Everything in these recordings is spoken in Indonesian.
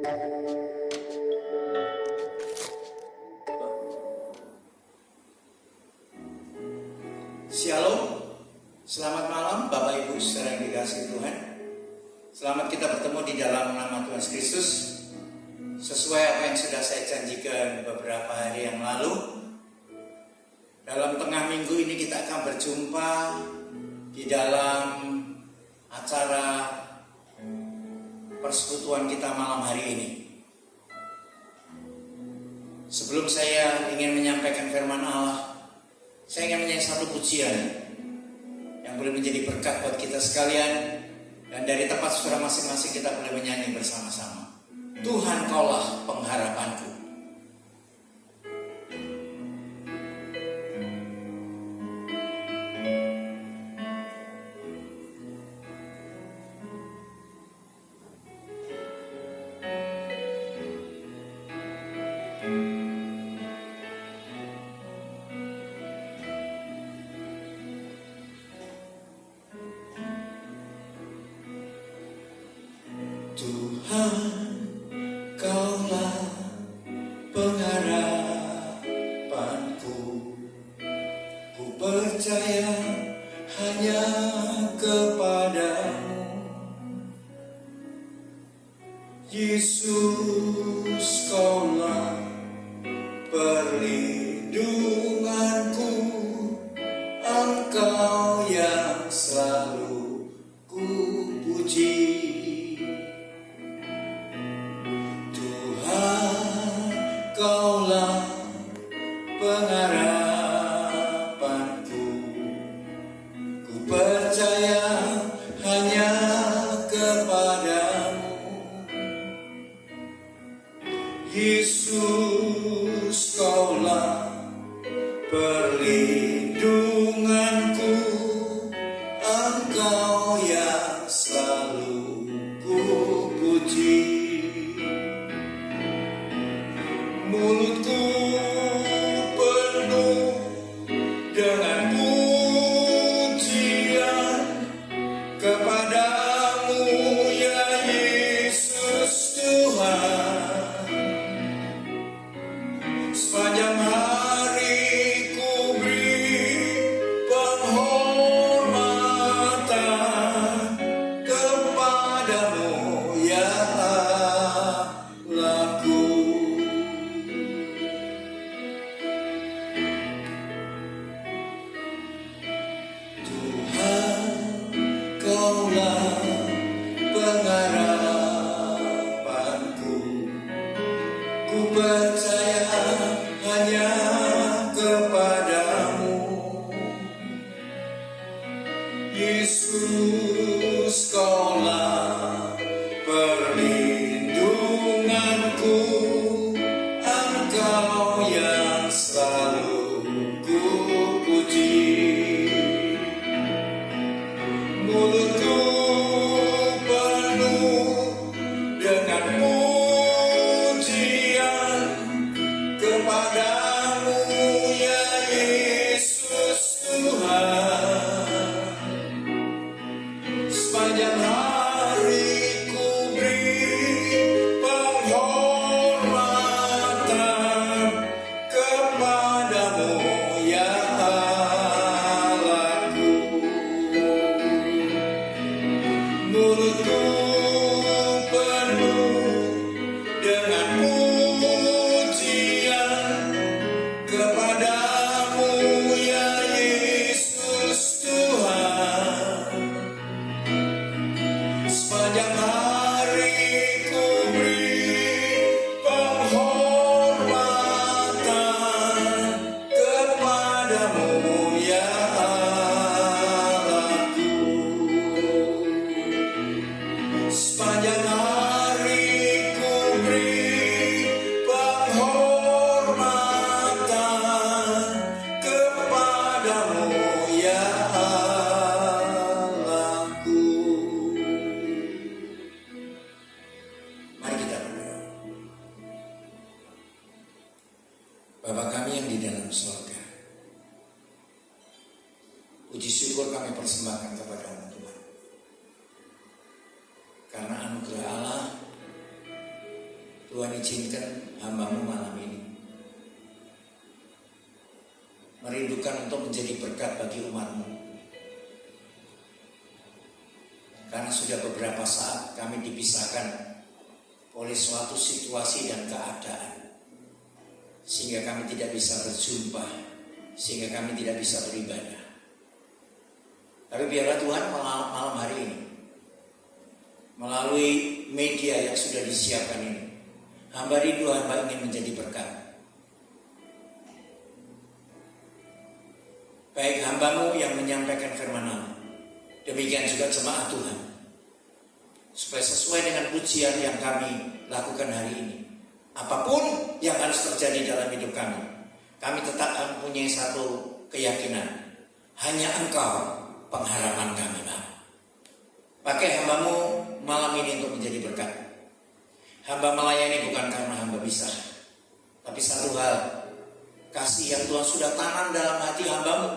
Shalom, selamat malam Bapak Ibu saudara yang dikasihi Tuhan. Selamat kita bertemu di dalam nama Tuhan Yesus Kristus. Sesuai apa yang sudah saya janjikan beberapa hari yang lalu, dalam tengah minggu ini kita akan berjumpa di dalam acara persekutuan kita malam hari ini. Sebelum saya ingin menyampaikan firman Allah, saya ingin menyanyi satu pujian yang boleh menjadi berkat buat kita sekalian. Dan dari tempat saudara masing-masing kita boleh menyanyi bersama-sama. Tuhan kaulah pengharapanku. Tuhan, kaulah pengharapanku. Ku percaya hanya kepadamu. Yesus, kaulah perlindunganku. Engkau yang selalu ku puji. Kaulah pengharapanku. Ku percaya hanya kepadamu. Yesus, kaulah perlindunganku. Engkau yang selalu ku puji. Mulutku penuh dengan pujian kepadamu ya Yesus Tuhan. Sepanjang hari ku beri penghormatan kepadamu ya Allahku. Kaulah pengharapanku. Ku percaya hanya kepadamu. Yesus, kaulah perlindunganku. Engkau yang selalu ku puji. Mulutku penuh dengan pujian kepadamu ya Yesus Tuhan. Sepanjang hari ku beri penghormatan kepadamu ya mulutku penuh dengan pujian kepadamu ya Yesus Tuhan. Sepanjang hari ku beri penghormatan kepadamu ya sepanjang hari ku beri penghormatan kepadamu ya Allahku. Mari kita berdoa. Bapa kami yang di dalam surga, puji syukur kami persembahkan kepada-Mu Tuhan. Karena anugerah Allah Tuhan izinkan hamba-Mu malam ini merindukan untuk menjadi berkat bagi umat-Mu. Karena sudah beberapa saat kami dipisahkan oleh suatu situasi dan keadaan, sehingga kami tidak bisa berjumpa, sehingga kami tidak bisa beribadah. Tapi biarlah Tuhan malam hari ini, melalui media yang sudah disiapkan ini, hamba rindu, hamba ingin menjadi berkat. Baik hamba-Mu yang menyampaikan firman-Mu, demikian juga jemaat Tuhan, supaya sesuai dengan pujian yang kami lakukan hari ini, apapun yang harus terjadi dalam hidup kami tetap mempunyai satu keyakinan, hanya Engkau pengharapan kami, Bapa. Pakai hamba-Mu malam ini untuk menjadi berkat. Hamba melayani bukan karena hamba bisa, tapi satu hal, kasih yang Tuhan sudah tanam dalam hati hamba-Mu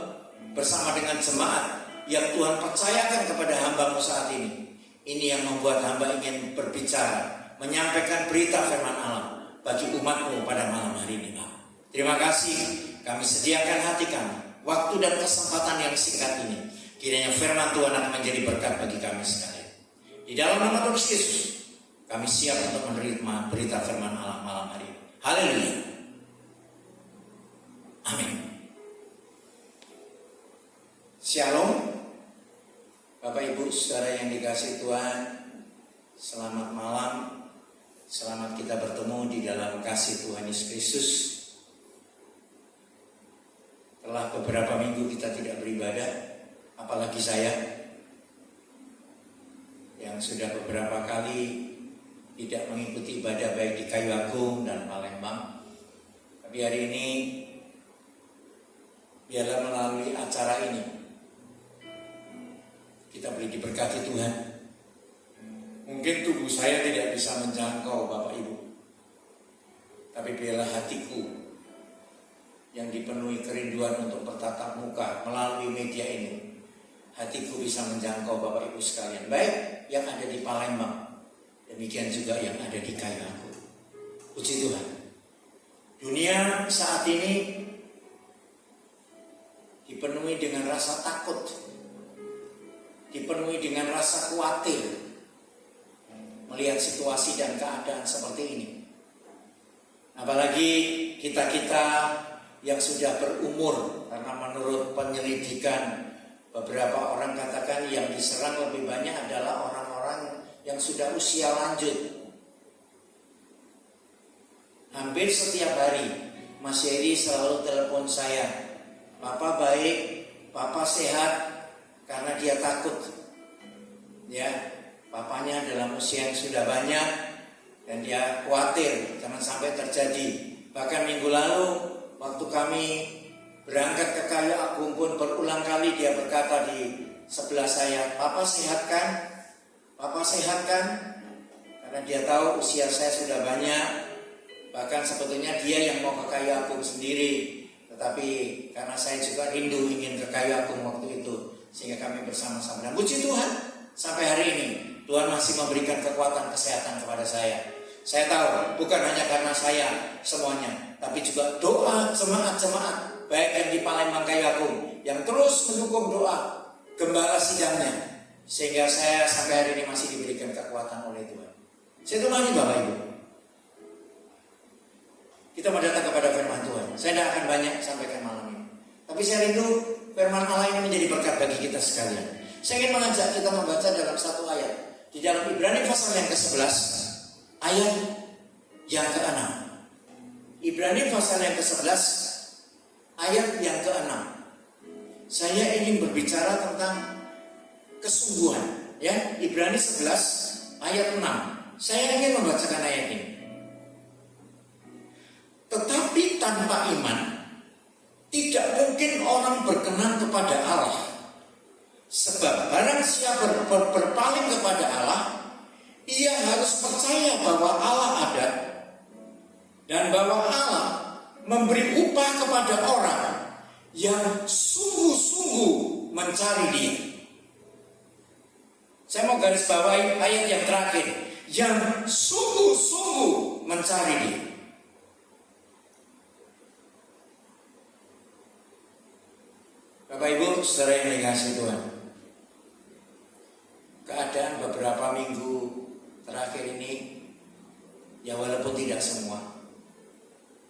bersama dengan jemaat yang Tuhan percayakan kepada hamba-Mu saat ini. Ini yang membuat hamba ingin berbicara, menyampaikan berita firman Allah bagi umat-Mu pada malam hari ini, Bapa. Terima kasih, kami sediakan hati kami, waktu dan kesempatan yang singkat ini. Kiranya firman Tuhan akan menjadi berkat bagi kami sekalian. Di dalam nama Tuhan Yesus, kami siap untuk menerima berita firman Allah malam hari ini. Haleluya. Amin. Shalom. Bapak Ibu Saudara yang dikasihi Tuhan, selamat malam. Selamat kita bertemu di dalam kasih Tuhan Yesus Kristus. Telah beberapa minggu kita tidak beribadah, apalagi saya yang sudah beberapa kali tidak mengikuti ibadah baik di Kayu Agung dan Palembang. Tapi hari ini biarlah melalui acara ini kita boleh diberkati Tuhan. Mungkin tubuh saya tidak bisa menjangkau Bapak Ibu, tapi biarlah hatiku yang dipenuhi kerinduan untuk bertatap muka melalui media ini, hatiku bisa menjangkau Bapak Ibu sekalian, baik yang ada di Palembang, demikian juga yang ada di Kayu Agung. Puji Tuhan. Dunia saat ini dipenuhi dengan rasa takut, dipenuhi dengan rasa khawatir melihat situasi dan keadaan seperti ini. Apalagi kita-kita yang sudah berumur, karena menurut penyelidikan beberapa orang katakan yang diserang lebih banyak adalah orang-orang yang sudah usia lanjut. Hampir setiap hari Mas Heri selalu telepon saya, "Papa baik, Papa sehat," karena dia takut. Ya, papanya dalam usia yang sudah banyak dan dia khawatir jangan sampai terjadi. Bahkan minggu lalu waktu kami berangkat ke Kayu Agung pun berulang kali dia berkata di sebelah saya, "Papa sehat kan? Papa sehat kan?" Karena dia tahu usia saya sudah banyak. Bahkan sebetulnya dia yang mau ke Kayu Agung sendiri, tetapi karena saya juga rindu ingin ke Kayu Agung waktu itu, sehingga kami bersama-sama. Dan puji Tuhan, sampai hari ini Tuhan masih memberikan kekuatan kesehatan kepada saya. Saya tahu bukan hanya karena saya semuanya, tapi juga doa jemaat-jemaat baik yang di Palembang Kayu Agung yang terus mendukung doa gembala sidangnya, sehingga saya sampai hari ini masih diberikan kekuatan oleh Tuhan. Saya temani Bapak Ibu. Kita mau datang kepada firman Tuhan. Saya tidak akan banyak sampaikan malam ini, tapi saya rindu firman Allah ini menjadi berkat bagi kita sekalian. Saya ingin mengajak kita membaca dalam satu ayat di dalam Ibrani pasal yang ke-11 ayat yang ke-6. Ibrani pasal yang ke-11 ayat yang ke-6. Saya ingin berbicara tentang kesungguhan, ya. Ibrani 11 ayat 6. Saya ingin membacakan ayat ini. Tetapi tanpa iman tidak mungkin orang berkenan kepada Allah. Sebab barang siapa berpaling kepada Allah, ia harus percaya bahwa Allah ada dan bahwa Allah memberi upah kepada orang yang sungguh-sungguh mencari Dia. Saya mau garis bawahi ayat yang terakhir, yang sungguh-sungguh mencari Dia. Bapak Ibu, saudara yang dikasihi Tuhan, keadaan beberapa minggu terakhir ini, ya walaupun tidak semua,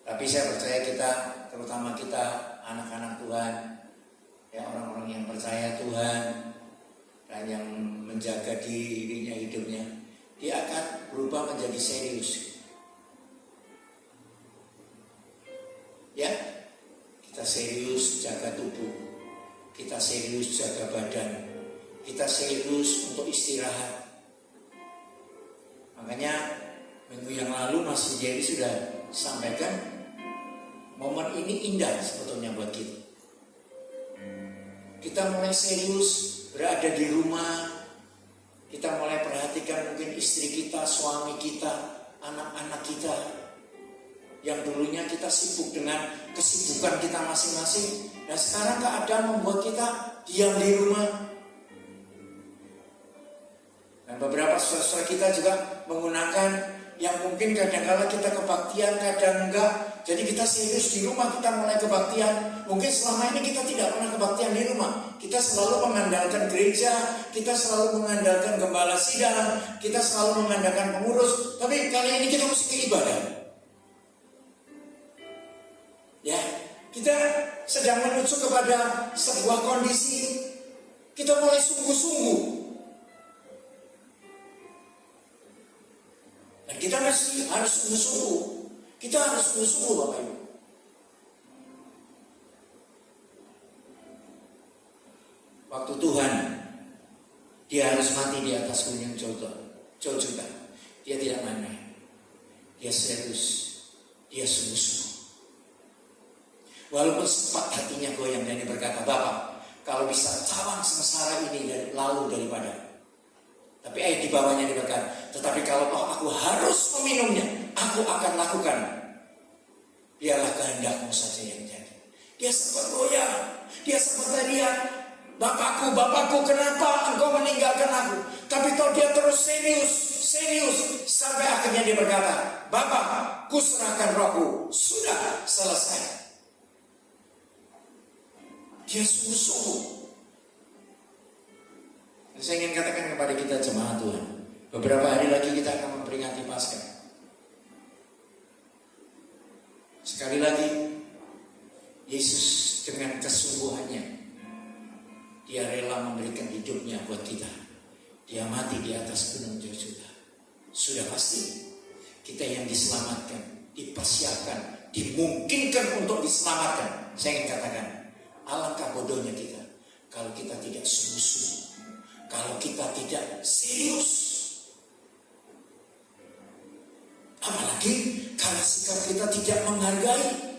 tapi saya percaya kita, terutama kita anak-anak Tuhan, ya orang-orang yang percaya Tuhan dan yang menjaga dirinya, hidupnya, dia akan berubah menjadi serius. Ya, kita serius jaga tubuh, kita serius jaga badan, kita serius untuk istirahat. Makanya minggu yang lalu Mas Jerry sudah sampaikan, momen ini indah sebetulnya buat kita. Kita mulai serius berada di rumah, kita mulai perhatikan mungkin istri kita, suami kita, anak-anak kita, yang dulunya kita sibuk dengan kesibukan kita masing-masing, dan sekarang keadaan membuat kita diam di rumah. Dan beberapa saudara kita juga menggunakan yang mungkin kadang-kala kita kebaktian, kadang enggak. Jadi kita serius di rumah, kita mulai kebaktian. Mungkin selama ini kita tidak pernah kebaktian di rumah. Kita selalu mengandalkan gereja, kita selalu mengandalkan gembala sidang, kita selalu mengandalkan pengurus. Tapi kali ini kita mesti ibadah. Ya, kita sedang menuju kepada sebuah kondisi kita mulai sungguh-sungguh. Dan kita harus sungguh-sungguh. Kita harus sungguh-sungguh, Bapak Ibu. Waktu Tuhan, Dia harus mati di atas gunung Golgota. Dia tidak main-main. Dia serius. Dia sungguh-sungguh. Walaupun sempat hatinya goyang dan dia berkata, Bapak, kalau bisa cawan sengsara ini lalu daripada. Tapi ayat di bawahnya dia berkata, tetapi kalau aku harus meminumnya, aku akan lakukan. Biarlah kehendakmu saja yang jadi. Dia sempat goyang, dia sempat teriak, Bapakku, kenapa engkau meninggalkan aku? Tapi toh dia terus serius, sampai akhirnya dia berkata, Bapak, kuserahkan rohku, sudah selesai. Dia sungguh-sungguh. Saya ingin katakan kepada kita jemaat Tuhan, beberapa hari lagi kita akan memperingati Paskah. Sekali lagi, Yesus dengan kesungguhannya, Dia rela memberikan hidupnya buat kita. Dia mati di atas gunung Golgota. Sudah pasti kita yang diselamatkan, dipersiapkan, dimungkinkan untuk diselamatkan. Saya ingin katakan, alangkah bodohnya kita kalau kita tidak sungguh-sungguh, kalau kita tidak serius. Apalagi kalau sikap kita tidak menghargai.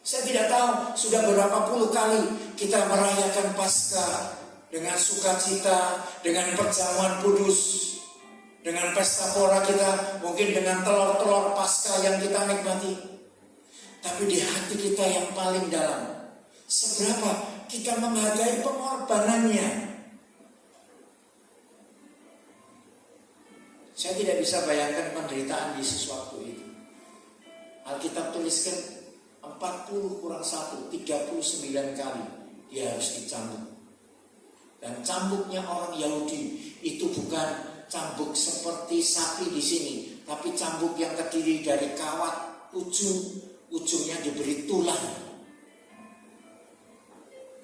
Saya tidak tahu sudah berapa puluh kali kita merayakan Paskah dengan sukacita, dengan perjamuan kudus, dengan pesta pora kita, mungkin dengan telur-telur Paskah yang kita nikmati. Tapi di hati kita yang paling dalam, seberapa kita menghargai pengorbanannya. Saya tidak bisa bayangkan penderitaan Yesus waktu itu. Alkitab tuliskan 40 kurang 1, 39 kali dia harus dicambuk. Dan cambuknya orang Yahudi itu bukan cambuk seperti sapi di sini, tapi cambuk yang terdiri dari kawat, ujungnya diberi tulang.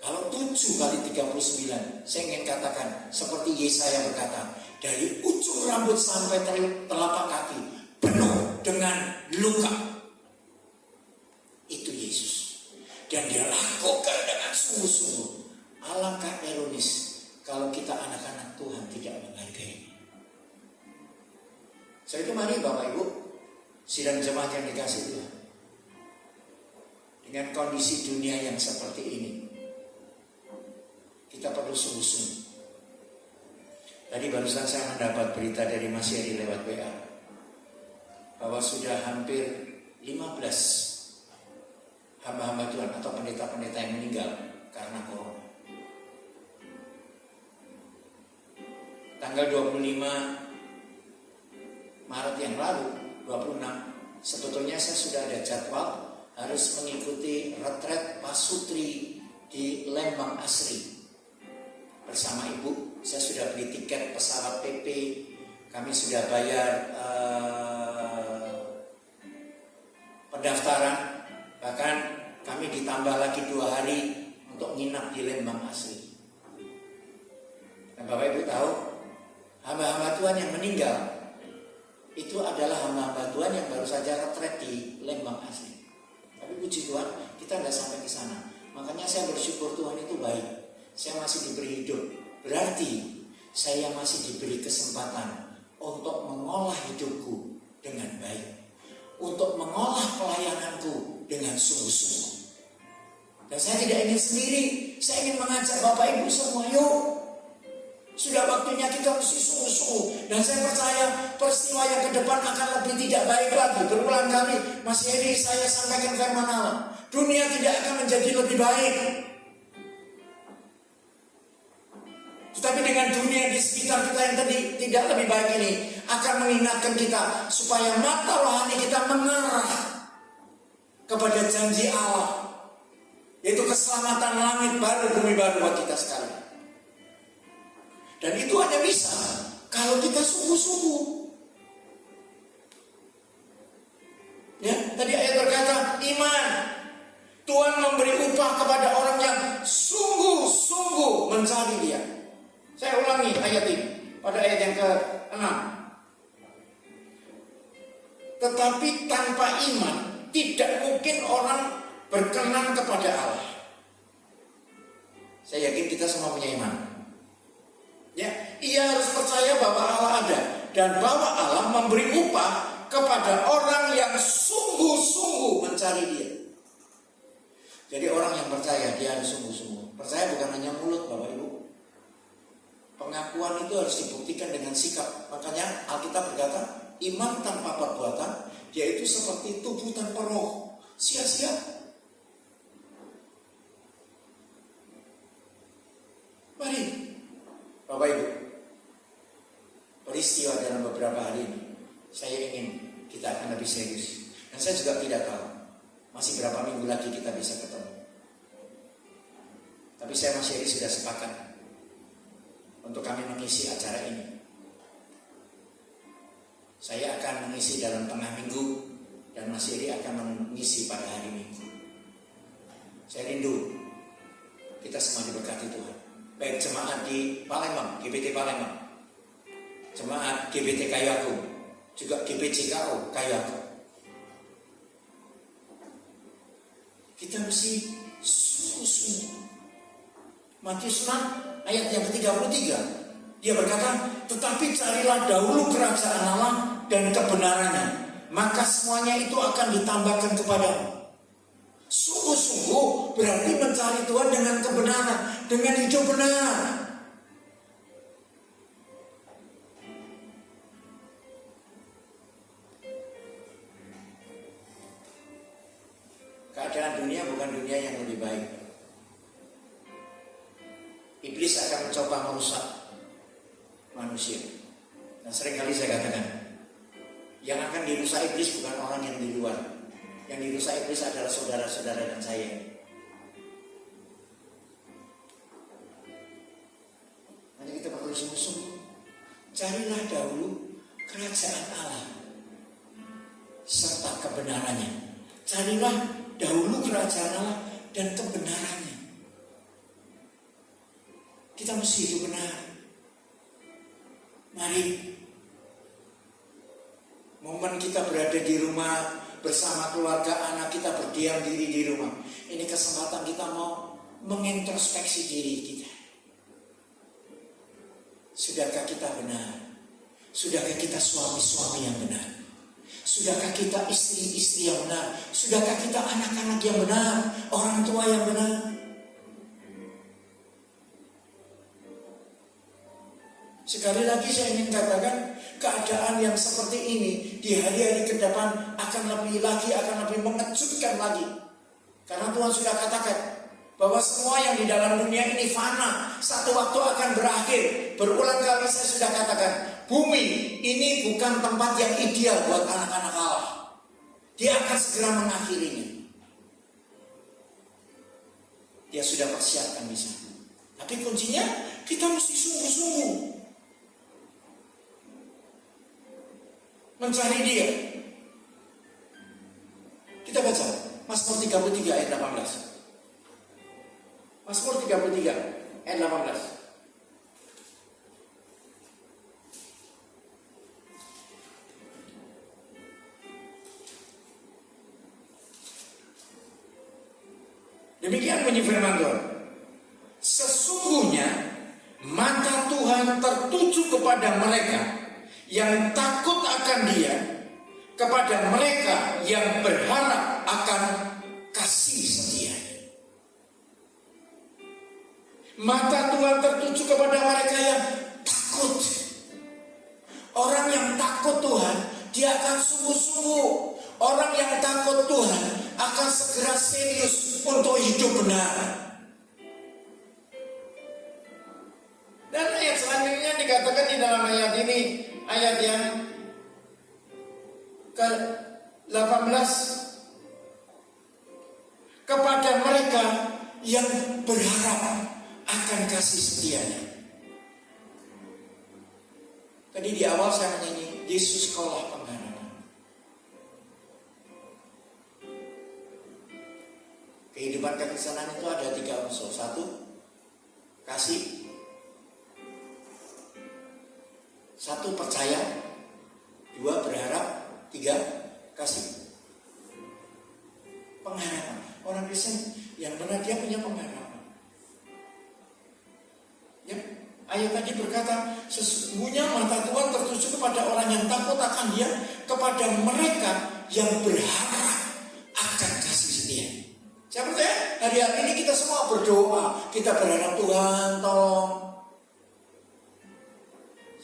Kalau 7 kali 39, saya ingin katakan seperti Yesaya berkata, dari ujung rambut sampai telapak kaki penuh dengan luka. Itu Yesus. Dan dia lakukan dengan sungguh-sungguh. Alangkah ironis kalau kita anak-anak Tuhan tidak menghargai. Saya itu mari Bapak Ibu, sidang jemaat yang dikasih Tuhan, dengan kondisi dunia yang seperti ini, kita perlu sungguh-sungguh. Tadi barusan saya mendapat berita dari Mas Yeri lewat WA bahwa sudah hampir 15 hamba-hamba Tuhan atau pendeta-pendeta yang meninggal karena corona. Tanggal 25 Maret yang lalu 26, sebetulnya saya sudah ada jadwal harus mengikuti retret pasutri di Lembang Asri bersama ibu. Saya sudah beli tiket pesawat PP, kami sudah bayar pendaftaran, bahkan kami ditambah lagi 2 hari untuk nginap di Lembang Asri. Dan Bapak Ibu tahu, hamba-hamba Tuhan yang meninggal itu adalah hamba-hamba Tuhan yang baru saja retret di Lembang Asri. Tapi puji Tuhan, kita tidak sampai ke sana. Makanya saya bersyukur Tuhan itu baik. Saya masih diberi hidup. Berarti saya masih diberi kesempatan untuk mengolah hidupku dengan baik, untuk mengolah pelayananku dengan sungguh-sungguh. Dan saya tidak ingin sendiri, saya ingin mengajak Bapak Ibu semua, yuk. Sudah waktunya kita mesti sungguh-sungguh. Dan saya percaya peristiwa yang ke depan akan lebih tidak baik lagi. Berulang kali Mas Heri saya sampaikan firman Allah, dunia tidak akan menjadi lebih baik. Tetapi dengan dunia di sekitar kita yang tadi tidak lebih baik ini akan mengingatkan kita supaya mata rohani kita mengarah kepada janji Allah, yaitu keselamatan langit baru, bumi baru buat kita sekalian. Dan itu hanya bisa kalau kita sungguh-sungguh. Ya, tadi ayat berkata iman. Tuhan memberi upah kepada orang yang sungguh-sungguh mencari Dia. Saya ulangi ayat ini pada ayat yang ke-6. Tetapi tanpa iman tidak mungkin orang berkenan kepada Allah. Saya yakin kita semua punya iman. Ya, ia harus percaya bahwa Allah ada dan bahwa Allah memberi upah kepada orang yang sungguh-sungguh mencari Dia. Jadi orang yang percaya dia harus sungguh-sungguh. Percaya bukan hanya mulut, Bapak Ibu. Pengakuan itu harus dibuktikan dengan sikap. Makanya Alkitab berkata, iman tanpa perbuatan yaitu seperti tubuh tanpa roh, sia-sia. Mari Bapak Ibu, peristiwa dalam beberapa hari ini saya ingin kita akan lebih serius. Dan saya juga tidak tahu masih berapa minggu lagi kita bisa ketemu. Tapi saya Mas Heri sudah sepakat untuk kami mengisi acara ini. Saya akan mengisi dalam tengah minggu dan Mas Heri akan mengisi pada hari Minggu. Saya rindu kita semua diberkati Tuhan. Baik jemaat di Palembang, GBT Palembang, jemaat GBT Kayu Agung, juga GBJKO Kayu Agung. Kita mesti sungguh-sungguh. Matius 6 ayat yang ke-33, dia berkata, tetapi carilah dahulu kerajaan Allah dan kebenarannya, maka semuanya itu akan ditambahkan kepadamu. Sungguh-sungguh berarti mencari Tuhan dengan kebenaran, dengan hidup benar. Keadaan dunia bukan dunia yang lebih baik. Iblis akan mencoba merusak manusia. Dan seringkali saya katakan, yang akan dirusak iblis bukan orang yang di luar. Yang dirusak iblis adalah saudara-saudara dan saya. Nanti kita perlu sungguh-sungguh. Carilah dahulu kerajaan Allah serta kebenarannya. Carilah dahulu kerajaan Allah dan kebenarannya. Kita mesti hidup benar. Mari, momen kita berada di rumah bersama keluarga, anak kita berdiam diri di rumah, ini kesempatan kita mau mengintrospeksi diri kita. Sudahkah kita benar? Sudahkah kita suami-suami yang benar? Sudahkah kita istri-istri yang benar? Sudahkah kita anak-anak yang benar? Orang tua yang benar? Sekali lagi saya ingin katakan, keadaan yang seperti ini di hari-hari ke depan akan lebih mengejutkan lagi. Karena Tuhan sudah katakan bahwa semua yang di dalam dunia ini fana, satu waktu akan berakhir. Berulang kali saya sudah katakan bumi ini bukan tempat yang ideal buat anak-anak Allah. Dia akan segera mengakhirinya. Dia sudah persiapkan di sana. Tapi kuncinya kita mesti sungguh-sungguh mencari dia. Kita baca Mazmur 33 ayat 18. Mazmur 33 ayat 18. Demikian bunyi firman Tuhan. Sesungguhnya mata Tuhan tertuju kepada mereka yang takut akan Dia, kepada mereka yang berharap akan kasih setia. Mata Tuhan tertuju kepada mereka yang takut. Orang yang takut Tuhan, dia akan sungguh-sungguh. Orang yang takut Tuhan akan segera serius untuk hidup benar. Dan ayat selanjutnya dikatakan di dalam ayat ini, ayat yang ke-18, kepada mereka yang berharap akan kasih setianya. Tadi di awal saya menyanyi, Yesus kaulah pengharapan. Kehidupan kekristenan itu ada 3 unsur. 1, kasih. 1, percaya. 2, berharap. 3, kasih. Pengharapan. Orang Kristen yang benar dia punya pengharapan. Ya, ayat tadi berkata, sesungguhnya mata Tuhan tertuju kepada orang yang takut akan Dia, kepada mereka yang berharap akan kasih setia. Saya percaya hari-hari ini kita semua berdoa, kita berharap Tuhan tolong.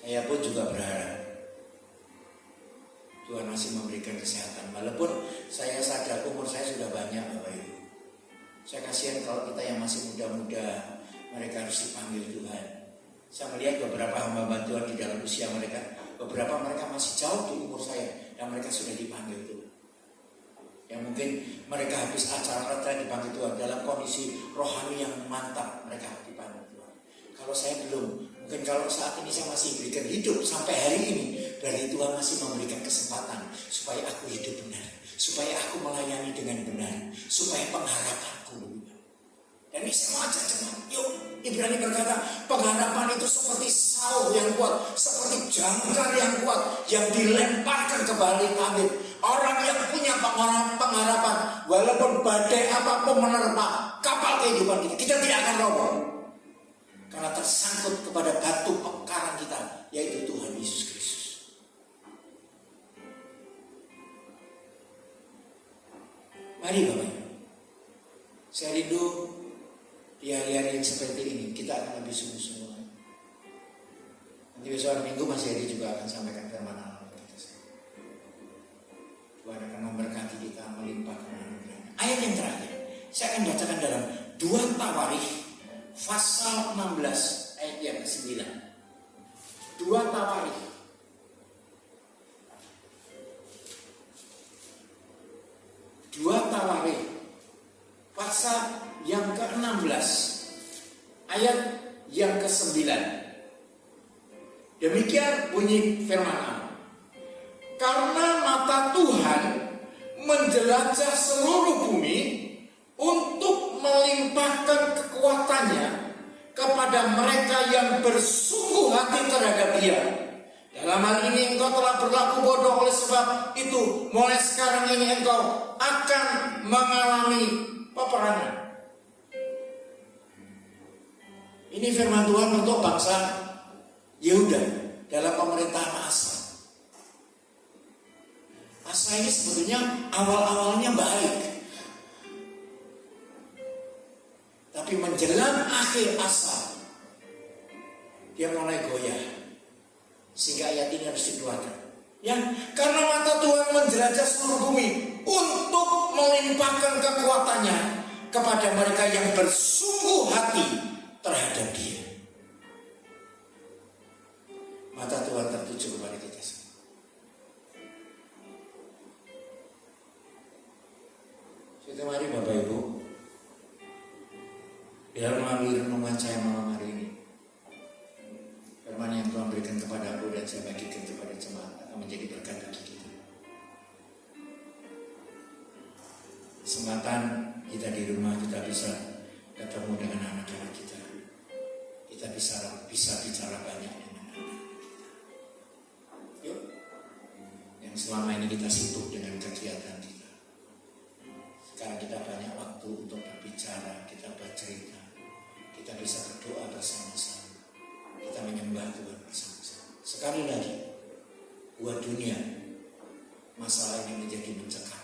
Saya pun juga berharap Tuhan masih memberikan kesehatan. Walaupun saya sadar umur saya sudah banyak, Bapak Ibu. Saya kasihan kalau kita yang masih muda-muda, mereka harus dipanggil Tuhan. Saya melihat beberapa hamba Tuhan di dalam usia mereka, beberapa mereka masih jauh di umur saya, dan mereka sudah dipanggil Tuhan. Yang mungkin mereka habis acara rata dipanggil Tuhan, dalam kondisi rohani yang mantap mereka dipanggil Tuhan. Kalau saya belum, mungkin kalau saat ini saya masih berikan hidup sampai hari ini, berarti Tuhan masih memberikan kesempatan supaya aku hidup benar, supaya aku melayani dengan benar, supaya pengharapanku lebih baik. Dan ini saya mau ajak jemaat, yuk, Ibrani berkata, pengharapan itu seperti saur yang kuat, seperti jangkar yang kuat, yang dilemparkan ke balik tabir. Orang yang punya pengharapan, walaupun badai apapun menerpa kapal kehidupan kita tidak akan roboh. Karena tersangkut kepada batu pengkarang kita, yaitu Tuhan Yesus Kristus. Mari Bapak Ibu, saya rindu di hari-hari yang seperti ini kita akan lebih sungguh-sungguh. Nanti besok hari Minggu Mas Heri juga akan sampaikan firman Allah. Tuhan akan memberkati kita, melimpahkan anugerahnya. Ayat yang terakhir, saya akan bacakan dalam 2 Tawarikh pasal 16 ayat yang ke-9. 2 Tawarikh. Pasal yang ke-16 ayat yang ke-9. Demikian bunyi firman Allah. Karena mata Tuhan menjelajah seluruh bumi untuk melimpahkan kekuatannya kepada mereka yang bersungguh hati terhadap Dia. Dalam hal ini engkau telah berlaku bodoh, oleh sebab itu mulai sekarang ini engkau akan mengalami peperangan. Ini firman Tuhan untuk bangsa Yehuda dalam pemerintahan Asa. Asa ini sebetulnya awal-awalnya baik, tapi menjelang akhir Asa dia mulai goyah, sehingga ayat ini harus dikeluarkan. Ya, karena mata Tuhan menjelajah seluruh bumi untuk melimpahkan kekuatannya kepada mereka yang bersungguh hati terhadap Dia. Mata Tuhan tertuju Biar melalui renungan saya malam hari ini, firman yang Tuhan berikan kepada aku dan saya bagikan kepada jemaat akan menjadi berkat bagi kita. Kesempatan kita di rumah, kita bisa ketemu dengan anak-anak kita. Kita bisa bicara banyak dengan anak-anak kita. Yuk, yang selama ini kita sibuk dengan kegiatan kita. Sekarang kita banyak waktu untuk berbicara, kita bercerita. Kita bisa berdoa bersama-sama. Kita menyembah Tuhan bersama-sama. Sekali lagi, buat dunia, masalah ini menjadi mencekam.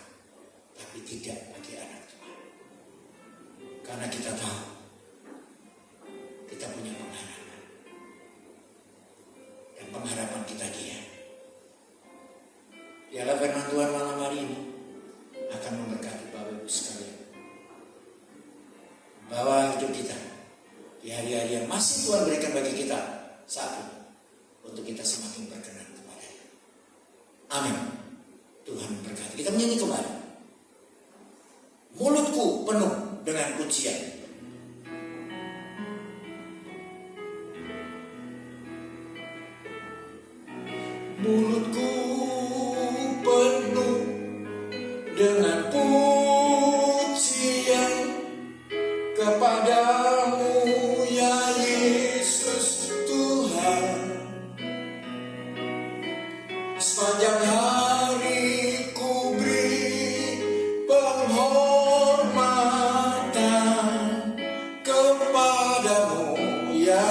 Tapi tidak bagi anak Tuhan. Karena kita tahu, kita punya pengharapan. Dan pengharapan kita Dia. Dialah firman Tuhan malam hari ini akan memberkati Bapak Ibu sekalian. Bahwa hidup kita di hari-hari yang masih Tuhan berikan bagi kita saat ini, untuk kita semakin berkenan kepada-Nya. Amin. Tuhan memberkati. Kita menyanyi kembali. Mulutku penuh dengan pujian. Mulutku penuh dengan pujian kepadamu ya Yesus Tuhan. Sepanjang hari ku beri penghormatan kepadamu ya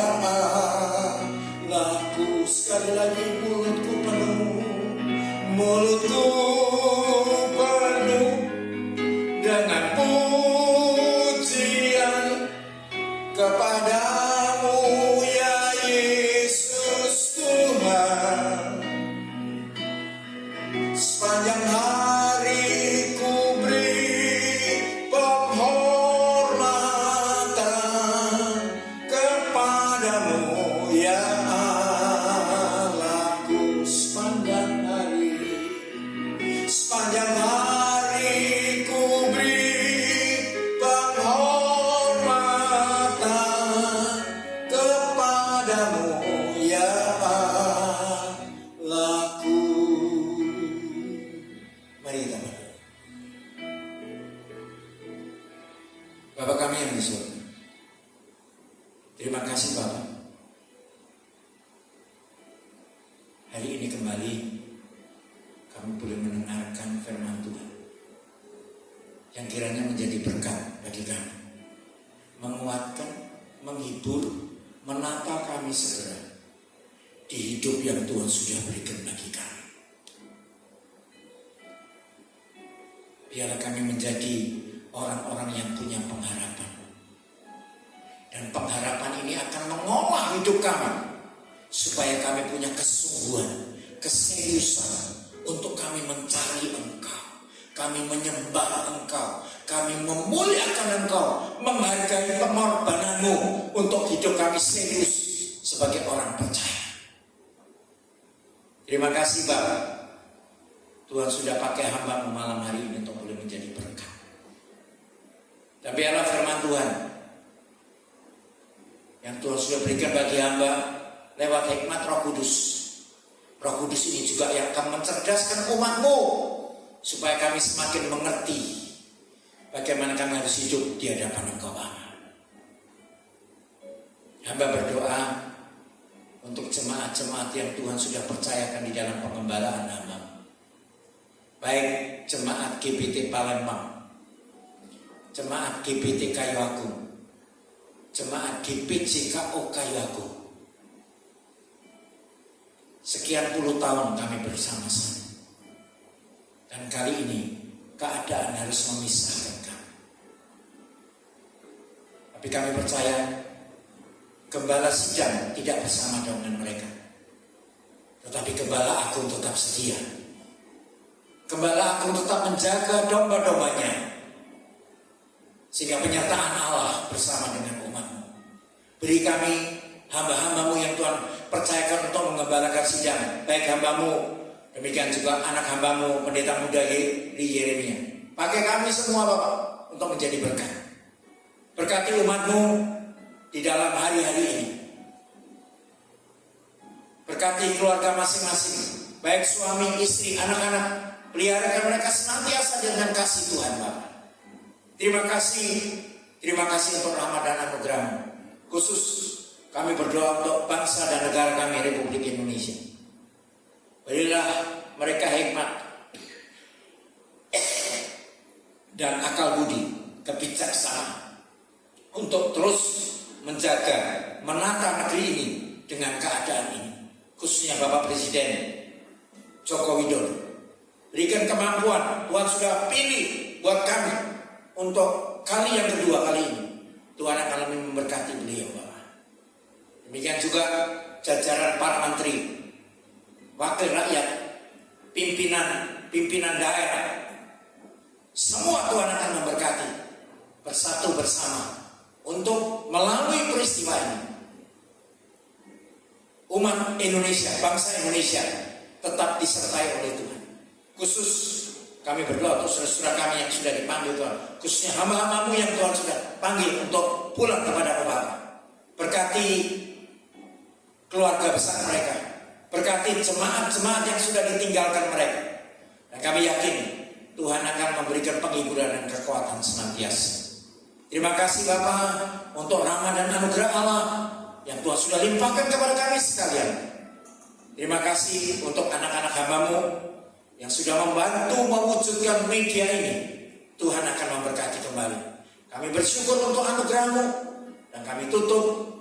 Allahku. Sekali lagi, mulutku penuh dengan pujian kepadamu ya Yesus Tuhan. Sepanjang hari ku beri penghormatan kepadamu ya Allahku. Sepanjang hari ku beri penghormatan kepadamu ya Allahku. Mari kita berdoa. Bapa kami yang di surga, terima kasih Bapa. Hari ini kembali kami boleh mendengarkan firman Tuhan yang kiranya menjadi berkat bagi kami, menguatkan, menghibur, menata kami segera di hidup yang Tuhan sudah berikan bagi kami. Biarlah kami menjadi orang-orang yang punya pengharapan, dan pengharapan ini akan mengolah hidup kami supaya kami punya kesungguhan, keseriusan untuk kami mencari Engkau, kami menyembah Engkau, kami memuliakan Engkau, menghargai pengorbananmu untuk hidup kami serius sebagai orang percaya. Terima kasih Bapak, Tuhan sudah pakai hamba-Mu malam hari ini untuk boleh menjadi berkat. Dan biarlah firman Tuhan yang Tuhan sudah berikan bagi hamba lewat hikmat Roh Kudus. Roh Kudus ini juga yang akan mencerdaskan umat-Mu supaya kami semakin mengerti bagaimana kami harus hidup di hadapan Engkau Bapa. Hamba berdoa untuk jemaat-jemaat yang Tuhan sudah percayakan di dalam pengembalaan hamba. Baik jemaat GBT Palembang, jemaat GBT Kayu Agung, jemaat GPJKO Kayu Agung. Sekian puluh tahun kami bersama-sama, dan kali ini keadaan harus memisahkan kami. Tapi kami percaya Gembala Sidang tidak bersama dengan mereka, tetapi Gembala Agung tetap setia. Gembala Agung tetap menjaga domba-dombanya, sehingga penyertaan Allah bersama dengan umat-Mu. Beri kami hamba-hamba-Mu yang Tuhan percayakan untuk mengembalakan sidang, baik hamba-Mu, demikian juga anak hamba-Mu, pendeta muda di Yeremia. Pakai kami semua Bapak untuk menjadi berkat. Berkati umat-Mu di dalam hari-hari ini. Berkati keluarga masing-masing, baik suami, istri, anak-anak. Peliharakan mereka senantiasa dengan kasih Tuhan Bapa. Terima kasih untuk rahmat dan anugerah-Mu. Khusus kami berdoa untuk bangsa dan negara kami, Republik Indonesia. Berilah mereka hikmat dan akal budi, kebijaksanaan untuk terus menjaga, menata negeri ini dengan keadaan ini. Khususnya Bapak Presiden Joko Widodo. Berikan kemampuan, Tuhan sudah pilih buat kami untuk kali yang kedua kali ini. Tuhan akan lebih memberkati beliau Bapak. Demikian juga jajaran para menteri, wakil rakyat, pimpinan daerah. Semua Tuhan akan memberkati bersatu bersama untuk melalui peristiwa ini. Umat Indonesia, bangsa Indonesia tetap disertai oleh Tuhan. Khusus kami berdoa untuk saudara-saudara kami yang sudah dipanggil Tuhan, khususnya hamba-hamba-Mu yang Tuhan sudah panggil untuk pulang kepada Bapa. Berkati keluarga besar mereka, berkati jemaat-jemaat yang sudah ditinggalkan mereka. Dan kami yakin Tuhan akan memberikan penghiburan dan kekuatan senantiasa. Terima kasih Bapa untuk rahmat dan anugerah Allah yang Tuhan sudah limpahkan kepada kami sekalian. Terima kasih untuk anak-anak hamba-Mu yang sudah membantu mewujudkan media ini. Tuhan akan memberkati kembali. Kami bersyukur untuk anugerah-Mu dan kami tutup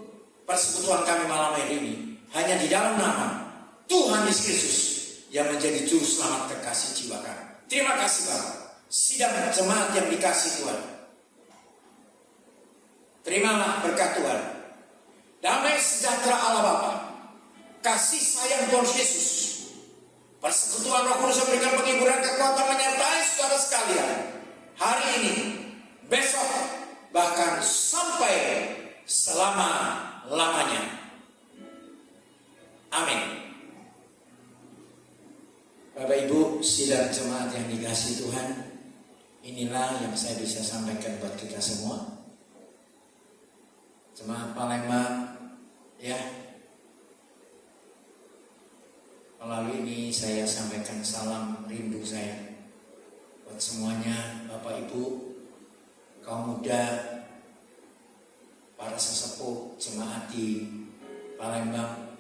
persekutuan kami malam hari ini hanya di dalam nama Tuhan Yesus Kristus yang menjadi juru selamat kekasih jiwa kami. Terima kasih Bapak. Sidang jemaat yang dikasih Tuhan, terimalah berkat Tuhan. Damai sejahtera Allah Bapa, kasih sayang Tuhan Yesus, persekutuan Roh Kudus memberikan penghiburan, kekuatan menyertai saudara sekalian hari ini, besok, bahkan sampai selama-lamanya. Amin. Bapak Ibu sidang jemaat yang dikasihi Tuhan, inilah yang saya bisa sampaikan buat kita semua. Jemaat Palembang, ya, melalui ini saya sampaikan salam rindu saya buat semuanya, Bapak Ibu, kaum muda, para sesepuh jemaat di Palembang.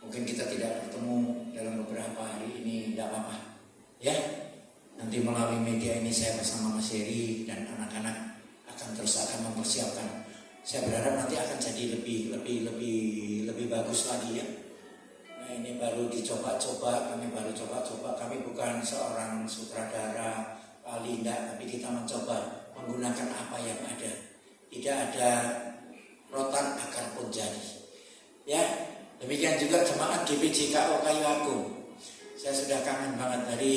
Mungkin kita tidak bertemu dalam beberapa hari ini, tidak apa-apa, ya. Nanti melalui media ini saya bersama Mas Heri dan anak-anak akan mempersiapkan. Saya berharap nanti akan jadi lebih bagus lagi ya. Nah, ini baru dicoba-coba, kami baru coba-coba. Kami bukan seorang sutradara palindak, tapi kita mencoba menggunakan apa yang ada. Tidak ada rotan akar pun jadi. Ya, demikian juga jemaat GPJKO Kayu Agung. Saya sudah kangen banget. Dari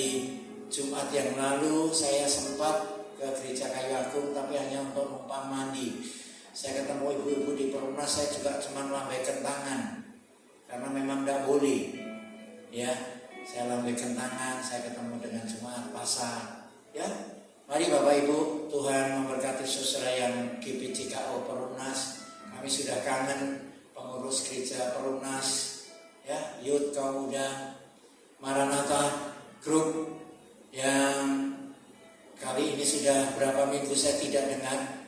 Jumat yang lalu saya sempat ke gereja Kayu Agung, tapi hanya untuk numpang mandi. Saya ketemu ibu-ibu di Perumnas, saya juga cuma melambaikan tangan karena memang tidak boleh. Ya, saya lambaikan tangan, saya ketemu dengan jemaat pasar. Ya, mari Bapak Ibu, Tuhan memberkati saudara yang GPJKO Perumnas. Kami sudah kangen pengurus gereja Perumnas, ya, Youth Kaum Muda, Maranatha Group yang kali ini sudah berapa minggu saya tidak dengar.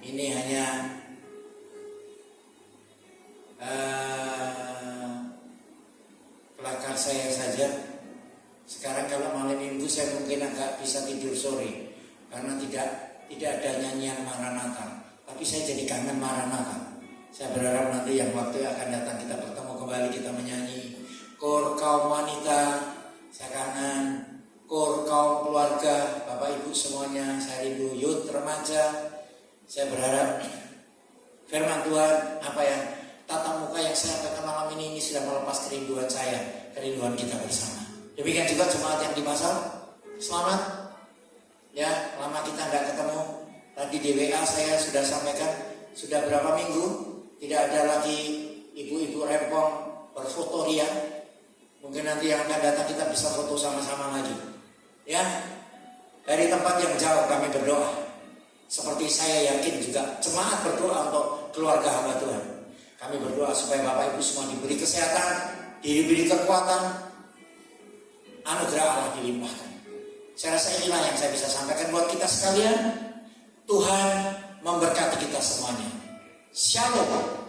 Ini hanya pelakar saya saja. Sekarang kalau malam minggu saya mungkin agak bisa tidur sore karena tidak ada nyanyian Maranatha. Tapi saya jadi kangen Maranatha. Saya berharap nanti yang waktu akan datang kita bertemu kembali, kita menyanyi. Kor kaum wanita, saya kangen. Kor kaum keluarga, Bapak Ibu semuanya, saya rindu. Youth remaja. Saya berharap firman Tuhan, apa yang tatap muka yang saya sampaikan malam ini sudah melepas kerinduan saya, kerinduan kita bersama. Demikian juga jemaat yang di Pasar, selamat. Ya, lama kita tidak ketemu. Tadi di WA saya sudah sampaikan, sudah berapa minggu tidak ada lagi ibu-ibu rempong berfoto ria. Mungkin nanti yang akan datang kita bisa foto sama-sama lagi. Ya, dari tempat yang jauh kami berdoa. Seperti saya yakin juga jemaat berdoa untuk keluarga hamba Tuhan. Kami berdoa supaya Bapak Ibu semua diberi kesehatan, diberi kekuatan, anugerah Allah dilimpahkan. Saya rasa inilah yang saya bisa sampaikan buat kita sekalian. Tuhan memberkati kita semuanya. Shalom.